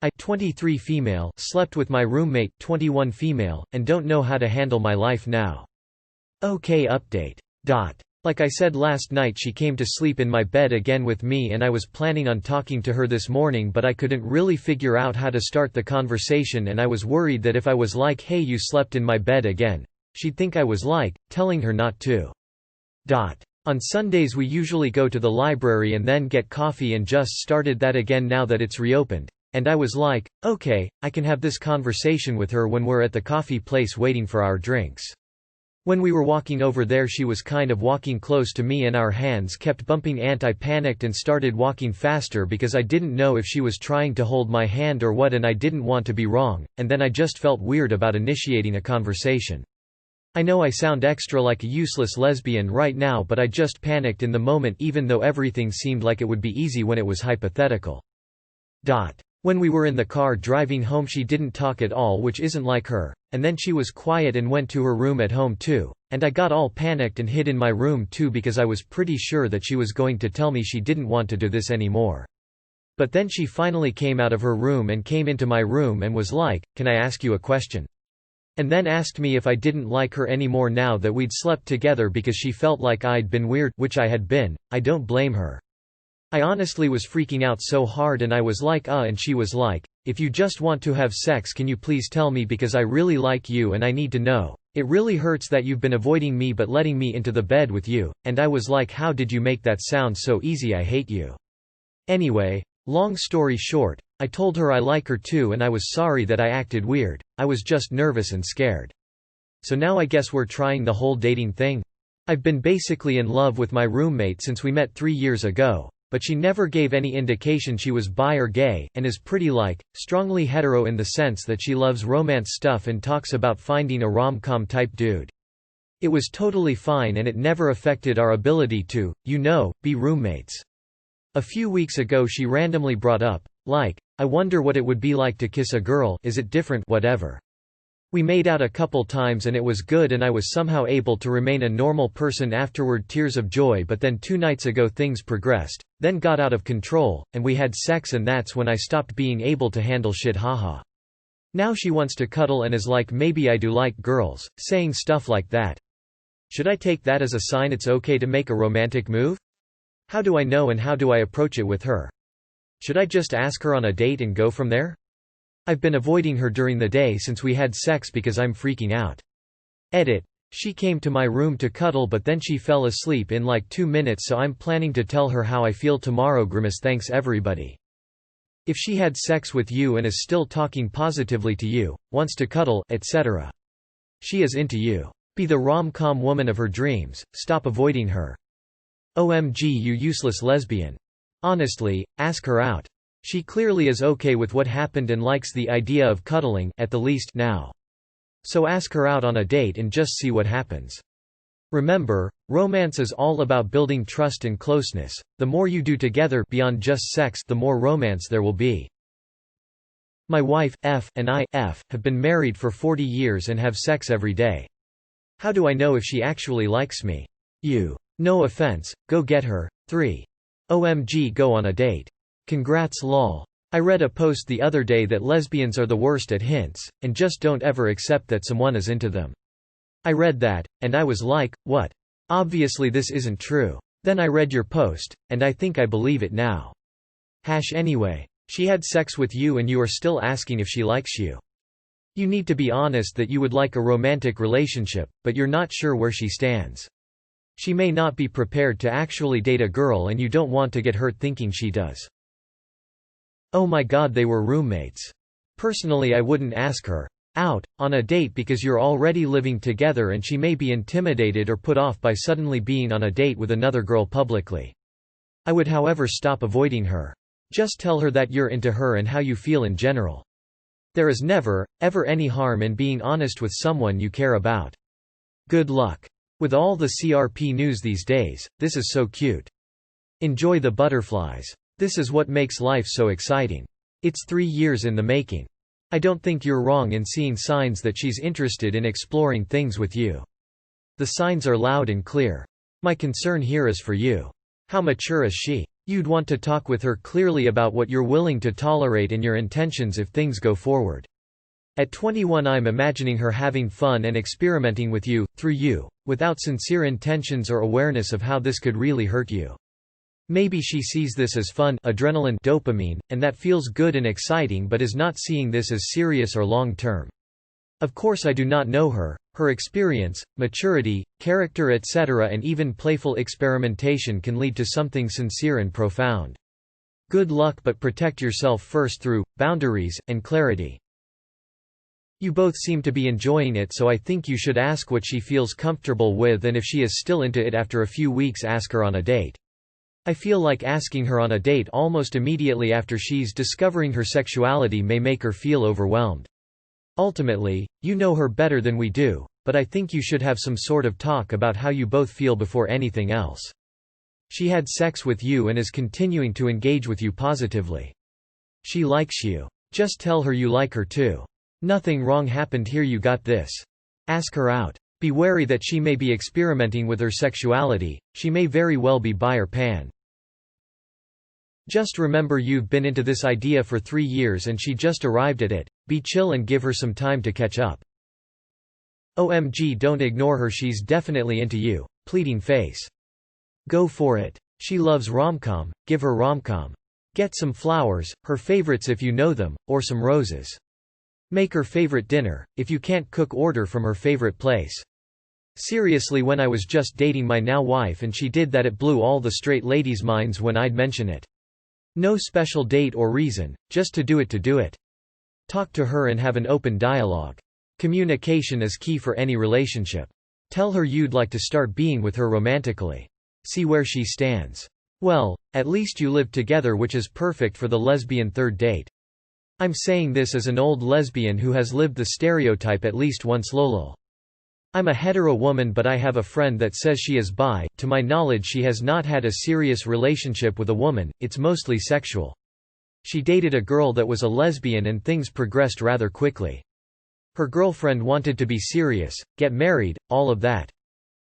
I 23 female slept with my roommate 21 female and don't know how to handle my life now. Okay update. Like I said last night, she came to sleep in my bed again with me and I was planning on talking to her this morning, but I couldn't really figure out how to start the conversation and I was worried that if I was like, hey, you slept in my bed again, she'd think I was like, telling her not to. On Sundays we usually go to the library and then get coffee and just started that again now that it's reopened. And I was like, okay, I can have this conversation with her when we're at the coffee place waiting for our drinks. When we were walking over there she was kind of walking close to me and our hands kept bumping and I panicked and started walking faster because I didn't know if she was trying to hold my hand or what and I didn't want to be wrong, and then I just felt weird about initiating a conversation. I know I sound extra like a useless lesbian right now, but I just panicked in the moment even though everything seemed like it would be easy when it was hypothetical. When we were in the car driving home she didn't talk at all, which isn't like her, and then she was quiet and went to her room at home too, and I got all panicked and hid in my room too because I was pretty sure that she was going to tell me she didn't want to do this anymore. But then she finally came out of her room and came into my room and was like, "Can I ask you a question?" And then asked me if I didn't like her anymore now that we'd slept together because she felt like I'd been weird, which I had been. I don't blame her. I honestly was freaking out so hard and I was like and she was like, "If you just want to have sex, can you please tell me because I really like you and I need to know. It really hurts that you've been avoiding me but letting me into the bed with you." And I was like, "How did you make that sound so easy? I hate you." Anyway, long story short, I told her I like her too and I was sorry that I acted weird. I was just nervous and scared. So now I guess we're trying the whole dating thing. I've been basically in love with my roommate since we met 3 years ago. But she never gave any indication she was bi or gay, and is pretty strongly hetero in the sense that she loves romance stuff and talks about finding a rom-com type dude. It was totally fine and it never affected our ability to, be roommates. A few weeks ago she randomly brought up, I wonder what it would be like to kiss a girl, is it different, whatever. We made out a couple times and it was good and I was somehow able to remain a normal person afterward, tears of joy, but then 2 nights ago things progressed, then got out of control, and we had sex and that's when I stopped being able to handle shit, haha. Now she wants to cuddle and is like, maybe I do like girls, saying stuff like that. Should I take that as a sign it's okay to make a romantic move? How do I know and how do I approach it with her? Should I just ask her on a date and go from there? I've been avoiding her during the day since we had sex because I'm freaking out. Edit. She came to my room to cuddle but then she fell asleep in like 2 minutes, so I'm planning to tell her how I feel tomorrow. Grimace, thanks everybody. If she had sex with you and is still talking positively to you, wants to cuddle, etc. She is into you. Be the rom-com woman of her dreams, stop avoiding her. OMG, you useless lesbian. Honestly, ask her out. She clearly is okay with what happened and likes the idea of cuddling, at the least, now. So ask her out on a date and just see what happens. Remember, romance is all about building trust and closeness. The more you do together beyond just sex, the more romance there will be. My wife, F, and I, F, have been married for 40 years and have sex every day. How do I know if she actually likes me? You. No offense, go get her. 3. OMG, go on a date. Congrats lol. I read a post the other day that lesbians are the worst at hints, and just don't ever accept that someone is into them. I read that, and I was like, what? Obviously this isn't true. Then I read your post, and I think I believe it now. Anyway. She had sex with you and you are still asking if she likes you. You need to be honest that you would like a romantic relationship, but you're not sure where she stands. She may not be prepared to actually date a girl and you don't want to get hurt thinking she does. Oh my god, they were roommates. Personally I wouldn't ask her out on a date because you're already living together and she may be intimidated or put off by suddenly being on a date with another girl publicly. I would however stop avoiding her. Just tell her that you're into her and how you feel in general. There is never, ever any harm in being honest with someone you care about. Good luck. With all the CRP news these days, this is so cute. Enjoy the butterflies. This is what makes life so exciting. It's 3 years in the making. I don't think you're wrong in seeing signs that she's interested in exploring things with you. The signs are loud and clear. My concern here is for you. How mature is she? You'd want to talk with her clearly about what you're willing to tolerate and your intentions if things go forward. At 21 I'm imagining her having fun and experimenting with you, through you, without sincere intentions or awareness of how this could really hurt you. Maybe she sees this as fun, adrenaline, dopamine, and that feels good and exciting, but is not seeing this as serious or long-term. Of course I do not know her experience, maturity, character etc., and even playful experimentation can lead to something sincere and profound. Good luck, but protect yourself first through boundaries and clarity. You both seem to be enjoying it, so I think you should ask what she feels comfortable with, and if she is still into it after a few weeks, ask her on a date. I feel like asking her on a date almost immediately after she's discovering her sexuality may make her feel overwhelmed. Ultimately, you know her better than we do, but I think you should have some sort of talk about how you both feel before anything else. She had sex with you and is continuing to engage with you positively. She likes you. Just tell her you like her too. Nothing wrong happened here, you got this. Ask her out. Be wary that she may be experimenting with her sexuality, she may very well be bi or pan. Just remember you've been into this idea for 3 years and she just arrived at it. Be chill and give her some time to catch up. OMG, don't ignore her, she's definitely into you. Pleading face. Go for it. She loves rom-com, give her rom-com. Get some flowers, her favorites if you know them, or some roses. Make her favorite dinner. If you can't cook, order from her favorite place. Seriously, when I was just dating my now wife and she did that, it blew all the straight ladies' minds when I'd mention it. No special date or reason, just to do it to do it. Talk to her and have an open dialogue. Communication is key for any relationship. Tell her you'd like to start being with her romantically. See where she stands. Well, at least you live together, which is perfect for the lesbian third date. I'm saying this as an old lesbian who has lived the stereotype at least once. Lol. I'm a hetero woman, but I have a friend that says she is bi. To my knowledge, she has not had a serious relationship with a woman, it's mostly sexual. She dated a girl that was a lesbian and things progressed rather quickly. Her girlfriend wanted to be serious, get married, all of that.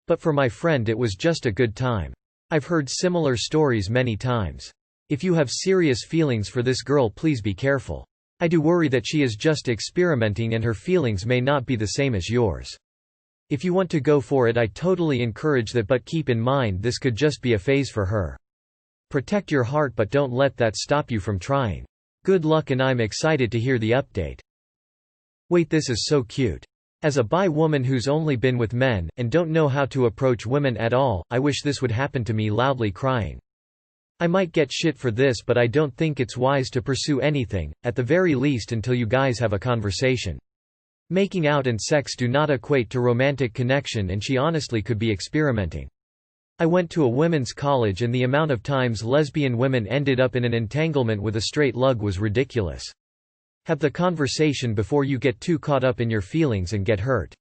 But for my friend it was just a good time. I've heard similar stories many times. If you have serious feelings for this girl, please be careful. I do worry that she is just experimenting and her feelings may not be the same as yours. If you want to go for it, I totally encourage that, but keep in mind this could just be a phase for her. Protect your heart, but don't let that stop you from trying. Good luck, and I'm excited to hear the update. Wait, this is so cute. As a bi woman who's only been with men, and don't know how to approach women at all, I wish this would happen to me, loudly crying. I might get shit for this, but I don't think it's wise to pursue anything, at the very least until you guys have a conversation. Making out and sex do not equate to romantic connection, and she honestly could be experimenting. I went to a women's college and the amount of times lesbian women ended up in an entanglement with a straight lug was ridiculous. Have the conversation before you get too caught up in your feelings and get hurt.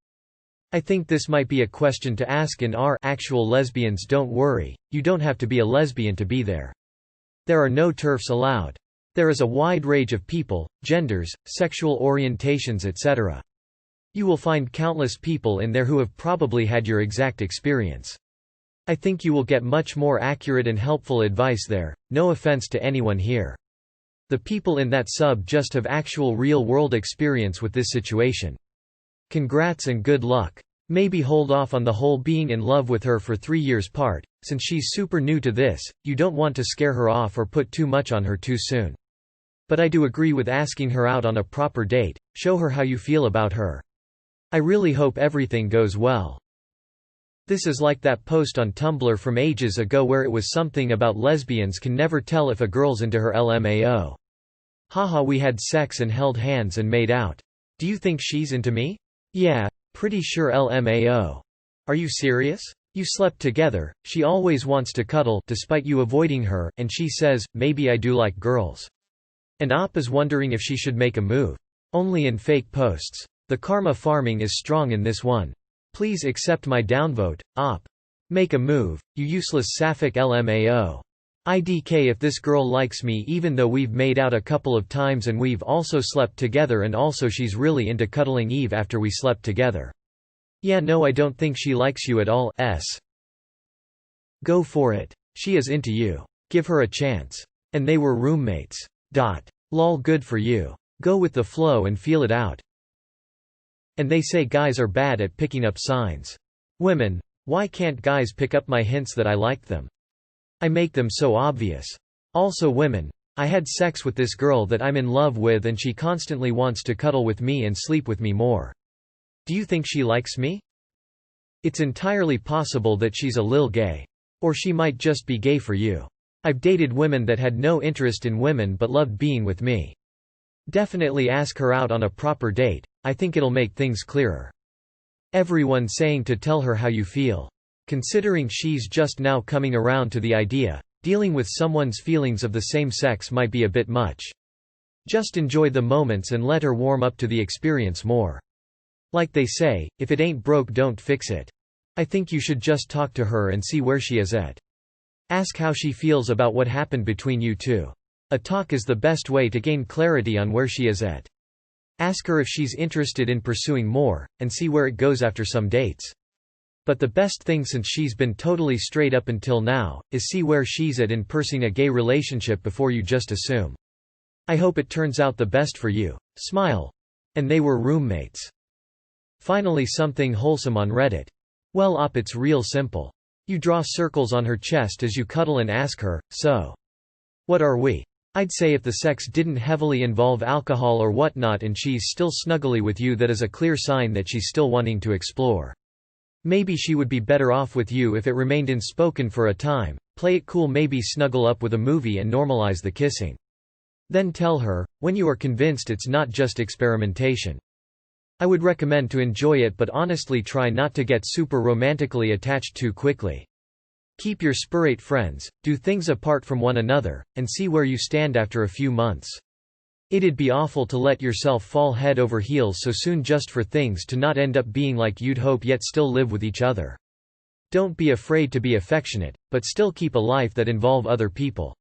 I think this might be a question to ask in our actual lesbians. Don't worry, you don't have to be a lesbian to be there. There are no TERFs allowed. There is a wide range of people, genders, sexual orientations etc. You will find countless people in there who have probably had your exact experience. I think you will get much more accurate and helpful advice there. No offense to anyone here. The people in that sub just have actual real-world experience with this situation. Congrats and good luck. Maybe hold off on the whole being in love with her for 3 years part, since she's super new to this. You don't want to scare her off or put too much on her too soon. But I do agree with asking her out on a proper date. Show her how you feel about her. I really hope everything goes well. This is like that post on Tumblr from ages ago where it was something about lesbians can never tell if a girl's into her LMAO. Haha, we had sex and held hands and made out. Do you think she's into me? Yeah, pretty sure LMAO. Are you serious? You slept together, she always wants to cuddle despite you avoiding her, and she says, maybe I do like girls. And Op is wondering if she should make a move. Only in fake posts. The karma farming is strong in this one. Please accept my downvote, Op. Make a move, you useless sapphic LMAO. IDK if this girl likes me even though we've made out a couple of times and we've also slept together, and also she's really into cuddling Eve after we slept together. Yeah, no, I don't think she likes you at all. Go for it. She is into you. Give her a chance. And they were roommates. Lol, good for you. Go with the flow and feel it out. And they say guys are bad at picking up signs. Women, why can't guys pick up my hints that I like them? I make them so obvious. Also women, I had sex with this girl that I'm in love with and she constantly wants to cuddle with me and sleep with me more. Do you think she likes me? It's entirely possible that she's a lil gay. Or she might just be gay for you. I've dated women that had no interest in women but loved being with me. Definitely ask her out on a proper date, I think it'll make things clearer. Everyone saying to tell her how you feel. Considering she's just now coming around to the idea, dealing with someone's feelings of the same sex might be a bit much. Just enjoy the moments and let her warm up to the experience more. Like they say, if it ain't broke don't fix it. I think you should just talk to her and see where she is at. Ask how she feels about what happened between you two. A talk is the best way to gain clarity on where she is at. Ask her if she's interested in pursuing more, and see where it goes after some dates. But the best thing since she's been totally straight up until now, is see where she's at in pursuing a gay relationship before you just assume. I hope it turns out the best for you. Smile. And they were roommates. Finally something wholesome on Reddit. Well it's real simple. You draw circles on her chest as you cuddle and ask her, so what are we? I'd say if the sex didn't heavily involve alcohol or whatnot and she's still snuggly with you, that is a clear sign that she's still wanting to explore. Maybe she would be better off with you if it remained unspoken for a time, play it cool, maybe snuggle up with a movie and normalize the kissing. Then tell her, when you are convinced it's not just experimentation. I would recommend to enjoy it but honestly try not to get super romantically attached too quickly. Keep your spurate friends, do things apart from one another, and see where you stand after a few months. It'd be awful to let yourself fall head over heels so soon just for things to not end up being like you'd hope yet still live with each other. Don't be afraid to be affectionate, but still keep a life that involve other people.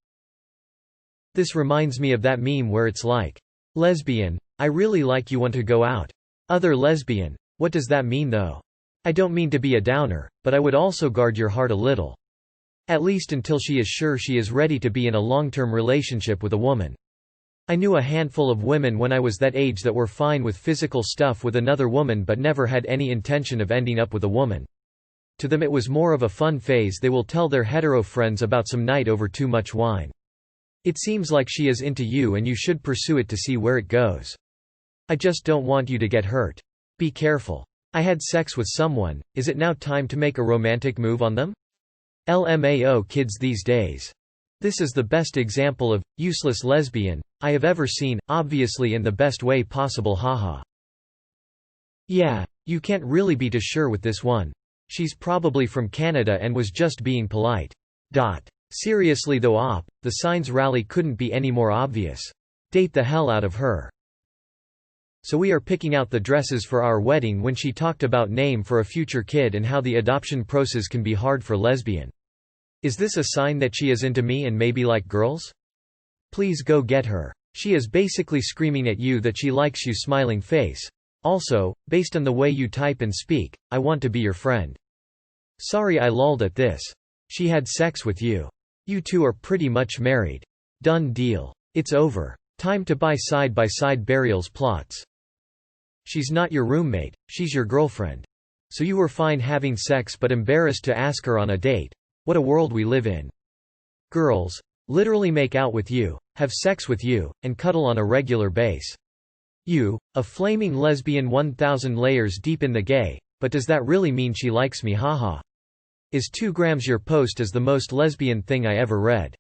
This reminds me of that meme where it's like, lesbian, I really like you, want to go out. Other lesbian, what does that mean though? I don't mean to be a downer, but I would also guard your heart a little. At least until she is sure she is ready to be in a long-term relationship with a woman. I knew a handful of women when I was that age that were fine with physical stuff with another woman but never had any intention of ending up with a woman. To them it was more of a fun phase. They will tell their hetero friends about some night over too much wine. It seems like she is into you and you should pursue it to see where it goes. I just don't want you to get hurt. Be careful. I had sex with someone, is it now time to make a romantic move on them? LMAO kids these days. This is the best example of useless lesbian I have ever seen, obviously in the best way possible, haha. Yeah, you can't really be too sure with this one. She's probably from Canada and was just being polite. Seriously though, the signs rally couldn't be any more obvious. Date the hell out of her. So we are picking out the dresses for our wedding when she talked about name for a future kid and how the adoption process can be hard for lesbian. Is this a sign that she is into me and maybe like girls? Please go get her. She is basically screaming at you that she likes you, smiling face. Also, based on the way you type and speak, I want to be your friend. Sorry I lolled at this. She had sex with you. You two are pretty much married. Done deal. It's over. Time to buy side-by-side burials plots. She's not your roommate, she's your girlfriend. So you were fine having sex but embarrassed to ask her on a date. What a world we live in. Girls literally make out with you, have sex with you, and cuddle on a regular base. You, a flaming lesbian 1,000 layers deep in the gay, but does that really mean she likes me, haha? Is 2 grams your post as the most lesbian thing I ever read?